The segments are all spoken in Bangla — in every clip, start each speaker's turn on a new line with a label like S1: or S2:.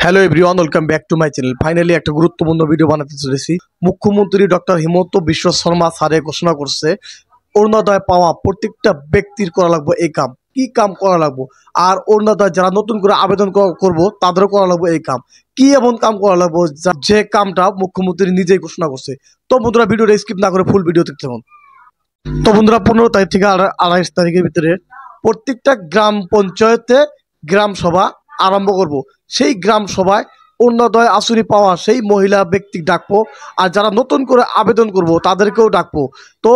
S1: Hello everyone, welcome back to my channel. Finally একটা গুরুত্বপূর্ণ ভিডিও বানাতে চলেছি। মুখ্যমন্ত্রী ডক্টর হিমন্ত বিশ্ব শর্মা স্যারে ঘোষণা করছে অরুণোদয় পাওয়া প্রত্যেকটা ব্যক্তির করা লাগবে এই কাম। কি কাম করা লাগবে? আর অরুণোদয় যারা নতুন করে আবেদন করব তাদেরও করা লাগবে এই কাম। কি এমন কাম করা লাগবে যে কামটা মুখ্যমন্ত্রী নিজেই ঘোষণা করছে? তো বন্ধুরা, ভিডিওটা স্কিপ না করে ফুল ভিডিও দেখতে থাকুন। তো বন্ধুরা, 15 তারিখ থেকে 28 তারিখের ভিতরে প্রত্যেকটা গ্রাম পঞ্চায়েতে গ্রাম সভা আরম্ভ করব। সেই গ্রাম সভায় অরুণোদয় আসনি পাওয়া সেই মহিলা ব্যক্তি ডাকবো, আর যারা নতুন করে আবেদন করব তাদেরকেও ডাকবো। তো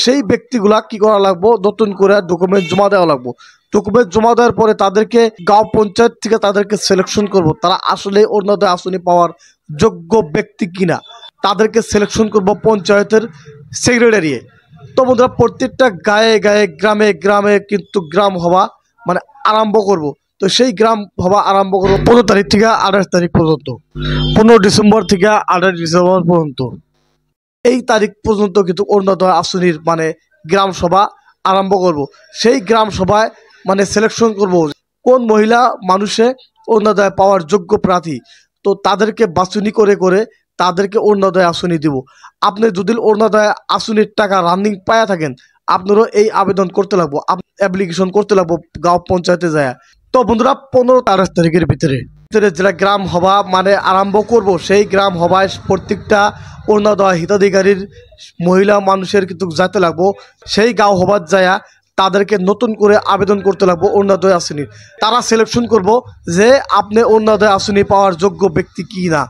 S1: সেই ব্যক্তিগুলা কি করা লাগবো? নতুন করে ডকুমেন্ট জমা দেওয়া লাগবো। ডকুমেন্ট জমা দেওয়ার পরে তাদেরকে গাঁও পঞ্চায়েত থেকে তাদেরকে সিলেকশন করব, তারা আসলে অরুণোদয় আসনি পাওয়ার যোগ্য ব্যক্তি কিনা তাদেরকে সিলেকশন করব পঞ্চায়েতের সেক্রেটারি। তো বন্ধুরা, প্রত্যেকটা গায়ে গায়ে গ্রামে গ্রামে কিন্তু গ্রাম সভা আরম্ভ করব। তো সেই গ্রাম সভা আরম্ভ করবো 15 তারিখ থেকে 28 তারিখ পর্যন্ত, 15 ডিসেম্বর থেকে 28 ডিসেম্বর পর্যন্ত। এই তারিখ পর্যন্ত কিন্তু অরুণোদয় আসনির গ্রাম সভা আরম্ভ করব। সেই গ্রাম সভায় সিলেকশন করব কোন মহিলা মানুষে অরুণোদয় পাওয়ার যোগ্য প্রার্থী। তো তাদেরকে বাছনি করে করে তাদেরকে অরুণোদয় আসনি দিব। আপনি যদি অরুণোদয় আসনির টাকা রানিং পায়া থাকেন, আপনারও এই আবেদন করতে লাগবো, অ্যাপ্লিকেশন করতে লাগবো গাঁও পঞ্চায়েতে যায়। তো বন্ধুরা, 15-28 তারিখের ভিতরে যেটা গ্রাম সভা আরম্ভ করব, সেই গ্রাম সভায় প্রত্যেকটা অরুণোদয় হিতাধিকারীর মহিলা মানুষের কিন্তু যাতে লাগবো। সেই গাঁও সভাত যায় তাদেরকে নতুন করে আবেদন করতে লাগবো অরুণোদয় আসনি। তারা সিলেকশন করব যে আপনি অরুণোদয় আসনি পাওয়ার যোগ্য ব্যক্তি কি না।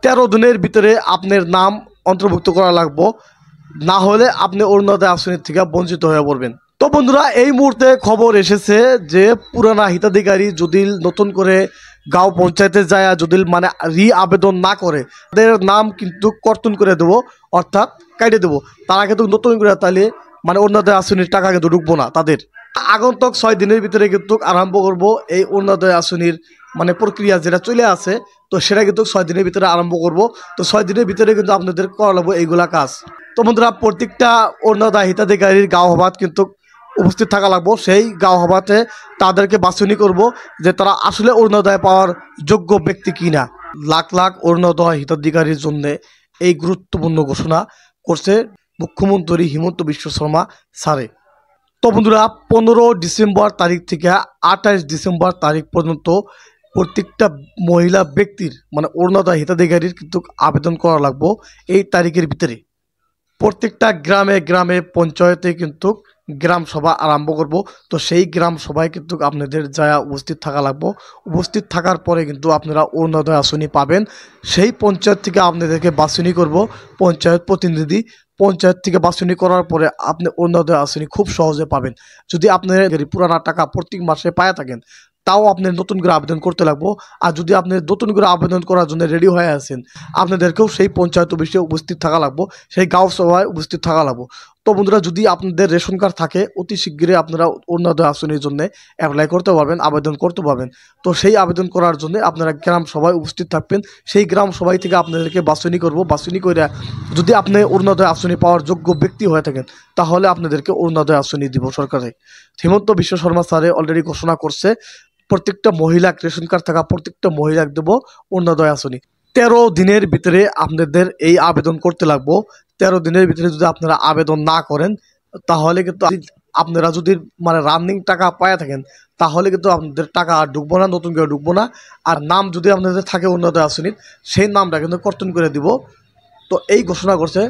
S1: 13 দিনের ভিতরে আপনার নাম অন্তর্ভুক্ত করা লাগবো, না হলে আপনি অরুণোদয় আসনের থেকে বঞ্চিত হয়ে পড়বেন। তো বন্ধুরা, এই মুহূর্তে খবর এসেছে যে পুরানা হিতাধিকারী যদি নতুন করে গাঁও পঞ্চায়েতে যায় যদি রি আবেদন না করে, তাদের নাম কিন্তু কর্তন করে দেবো, অর্থাৎ কাটে দেবো। তারা কিন্তু নতুন করে তাহলে অরুণোদয় আসনির টাকা কিন্তু ঢুকবো না তাদের। আগন্তুক 6 দিনের ভিতরে কিন্তু আরম্ভ করব এই অরুণোদয় আসনির প্রক্রিয়া যেটা চলে আছে। তো সেটা কিন্তু 6 দিনের ভিতরে আরম্ভ করব। তো 6 দিনের ভিতরে কিন্তু আপনাদের করা লাগবে এইগুলা কাজ। তো বন্ধুরা, প্রত্যেকটা অরুণোদয় হিতাধিকারীর গাঁও সভাত কিন্তু উপস্থিত থাকা লাগবো। সেই গাঁও সভাতে তাদেরকে বাছনি করব যে তারা আসলে অরুণোদয় পাওয়ার যোগ্য ব্যক্তি কিনা। লাখ লাখ অরুণোদয় হিতাধিকারীর জন্য এই গুরুত্বপূর্ণ ঘোষণা করছে মুখ্যমন্ত্রী হিমন্ত বিশ্ব শর্মা স্যারে। তো বন্ধুরা, 15 ডিসেম্বর তারিখ থেকে 28 ডিসেম্বর তারিখ পর্যন্ত প্রত্যেকটা মহিলা ব্যক্তির অরুণোদয় হিতাধিকারীর কিন্তু আবেদন করা লাগবো এই তারিখের ভিতরে। প্রত্যেকটা গ্রামে গ্রামে পঞ্চায়েতে কিন্তু গ্রাম সভা আরম্ভ করব। তো সেই গ্রাম সভায় কিন্তু আপনাদের যা উপস্থিত থাকা লাগবো। উপস্থিত থাকার পরে কিন্তু আপনারা অরুণোদয় আসনি পাবেন। সেই পঞ্চায়েত থেকে আপনাদেরকে বাছনি করব পঞ্চায়েত প্রতিনিধি। পঞ্চায়েত থেকে বাছনি করার পরে আপনি অরুণোদয় আসনি খুব সহজে পাবেন। যদি আপনার পুরানা টাকা প্রত্যেক মাসে পায়া থাকেন, তাও আপনি নতুন করে আবেদন করতে লাগবো। আর যদি আপনি নতুন করে আবেদন করার জন্য রেডি হয়ে আছেন, আপনাদেরকেও সেই পঞ্চায়েত অফিসে উপস্থিত থাকা লাগবো, সেই গাঁও সভায় উপস্থিত থাকা লাগবো। তো বন্ধুরা, যদি আপনাদের রেশন কার্ড থাকে, অতি শীঘ্রই আপনারা অরুণোদয় আসনির জন্য অ্যাপ্লাই করতে পারবেন, আবেদন করতে পারবেন। তো সেই আবেদন করার জন্য আপনারা গ্রাম সভায় উপস্থিত থাকবেন। সেই গ্রাম সভায় থেকে আপনাদেরকে বাছনি করব। বাছনি করে যদি আপনি অরুণোদয় আসনি পাওয়ার যোগ্য ব্যক্তি হয়ে থাকেন, তাহলে আপনাদেরকে অরুণোদয় আসনি দিব সরকারে। হিমন্ত বিশ্ব শর্মা স্যারে অলরেডি ঘোষণা করছে প্রত্যেকটা মহিলা রেশন কার্ড থাকা প্রত্যেকটা মহিলাকে দেবো অরুণোদয় আসনি। 13 দিনের ভিতরে আপনাদের এই আবেদন করতে লাগবো। 13 দিনের ভিতরে যদি আপনারা আবেদন না করেন, তাহলে কিন্তু আপনারা যদি রানিং টাকা পায়া থাকেন, তাহলে কিন্তু আপনাদের টাকা আর ঢুকবো না, নতুন করে ঢুকবো না। আর নাম যদি আপনাদের থাকে অরুণোদয় আসনির, সেই নামটা কিন্তু কর্তন করে দিব। তো এই ঘোষণা করছে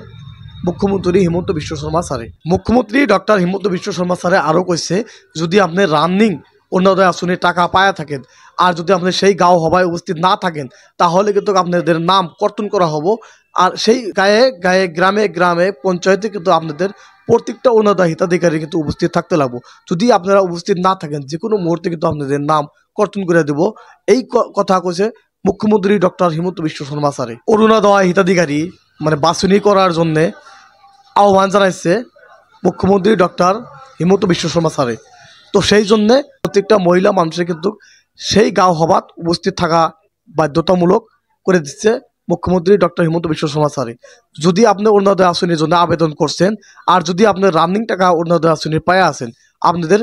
S1: মুখ্যমন্ত্রী হিমন্ত বিশ্ব শর্মা স্যারে। মুখ্যমন্ত্রী ডক্টর হিমন্ত বিশ্ব শর্মা স্যারে আরও কইছে, যদি আপনি রানিং অরুণোদয় আসনির টাকা পায়া থাকেন আর যদি আপনি সেই গাঁও সভায় উপস্থিত না থাকেন, তাহলে কিন্তু আপনাদের নাম কর্তন করা হবো। আর সেই গায়ে গায়ে গ্রামে গ্রামে পঞ্চায়েতে কিন্তু আপনাদের প্রত্যেকটা অরুণোদয় হিতাধিকারী কিন্তু উপস্থিত থাকতে লাগবো। যদি আপনারা উপস্থিত না থাকেন, যে কোনো মুহূর্তে কিন্তু আপনাদের নাম কর্তন করে দেব। এই কথা কইছে মুখ্যমন্ত্রী ডক্টর হিমন্ত বিশ্ব শর্মা স্যারে। অরুণোদয় হিতাধিকারী বাছনি করার জন্যে আহ্বান জানাইছে মুখ্যমন্ত্রী ডক্টর হিমন্ত বিশ্ব শর্মা স্যারে। তো সেই জন্যে প্রত্যেকটা মহিলা মানুষের কিন্তু সেই গাঁও সভাত উপস্থিত থাকা বাধ্যতামূলক করে দিচ্ছে মুখ্যমন্ত্রী ডক্টর হিমন্ত বিশ্ব শর্মা স্যারে। যদি আপনি অরুণোদয় আসনির জন্য আবেদন করছেন আর যদি আপনি রানিং টাকা অরুণোদয় আসনির পায়ে আছেন, আপনাদের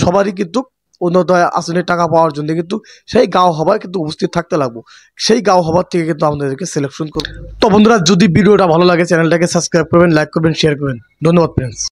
S1: সবারই কিন্তু অরুণোদয় আসনের টাকা পাওয়ার জন্য কিন্তু সেই গাঁও সভায় কিন্তু উপস্থিত থাকতে লাগবো। সেই গাঁও সভা থেকে কিন্তু আমাদেরকে সিলেকশন করবো। তো বন্ধুরা, যদি ভিডিওটা ভালো লাগে চ্যানেলটাকে সাবস্ক্রাইব করবেন, লাইক করবেন, শেয়ার করবেন। ধন্যবাদ ফ্রেন্ডস।